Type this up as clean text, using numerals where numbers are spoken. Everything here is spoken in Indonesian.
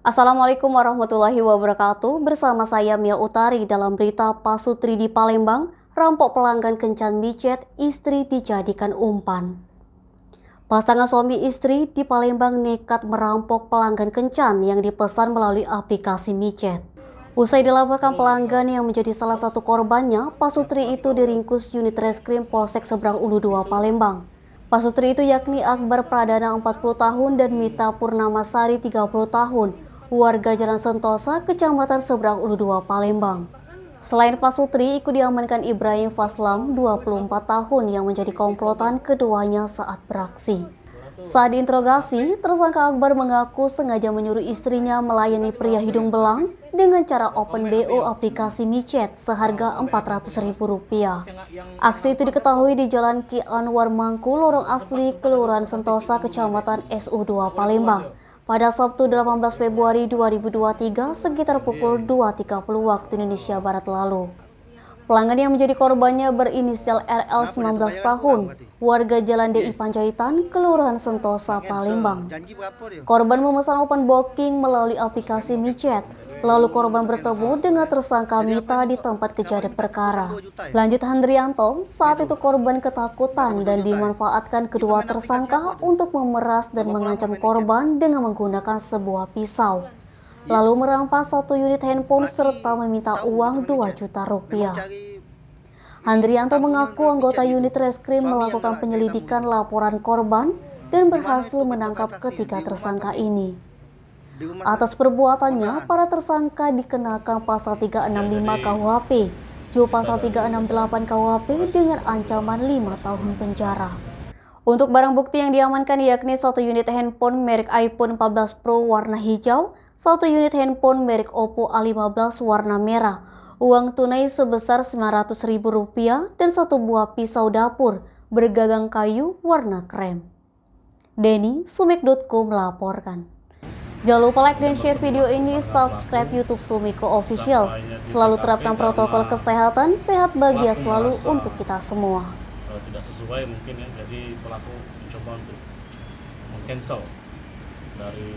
Assalamualaikum warahmatullahi wabarakatuh. Bersama saya Mia Utari dalam berita Pasutri di Palembang, rampok pelanggan kencan micet, istri dijadikan umpan. Pasangan suami istri di Palembang nekat merampok pelanggan kencan yang dipesan melalui aplikasi micet. Usai dilaporkan pelanggan yang menjadi salah satu korbannya, Pasutri itu diringkus unit reskrim Polsek Seberang Ulu 2 Palembang. Pasutri itu yakni Akbar Pradana 40 tahun dan Mita Purnamasari 30 tahun, warga Jalan Sentosa, Kecamatan Seberang Ulu 2 Palembang. Selain Pasutri, ikut diamankan Ibrahim Faslam 24 tahun yang menjadi komplotan keduanya saat beraksi. Saat diinterogasi, tersangka Akbar mengaku sengaja menyuruh istrinya melayani pria hidung belang dengan cara open BO aplikasi micet seharga Rp400.000. Aksi itu diketahui di Jalan Ki Anwar Mangku, Lorong Asli, Kelurahan Sentosa, Kecamatan SU2 Palembang, pada Sabtu 18 Februari 2023 sekitar pukul 2.30 waktu Indonesia Barat lalu. Pelanggan yang menjadi korbannya berinisial RL 19 tahun, warga Jalan DI Panjaitan, Kelurahan Sentosa, Palembang. Korban memesan open booking melalui aplikasi micet, lalu korban bertemu dengan tersangka Mita di tempat kejadian perkara. Lanjut Handrianto, saat itu korban ketakutan dan dimanfaatkan kedua tersangka untuk memeras dan mengancam korban dengan menggunakan sebuah pisau, lalu merampas satu unit handphone serta meminta uang Rp2 juta. Handrianto mengaku anggota unit reskrim melakukan penyelidikan laporan korban dan berhasil menangkap ketiga tersangka ini. Atas perbuatannya, para tersangka dikenakan pasal 365 KUHP, juga pasal 368 KUHP dengan ancaman 5 tahun penjara. Untuk barang bukti yang diamankan yakni satu unit handphone merek iPhone 14 Pro warna hijau, satu unit handphone merek Oppo A15 warna merah, uang tunai sebesar Rp900.000 dan satu buah pisau dapur bergagang kayu warna krem. Denny, Sumik.co melaporkan. Jangan lupa like dan share video ini, subscribe YouTube Sumiko Official. Selalu terapkan protokol kesehatan, sehat bahagia selalu untuk kita semua. Tidak sesuai mungkin ya, jadi pelaku mencoba untuk meng-cancel dari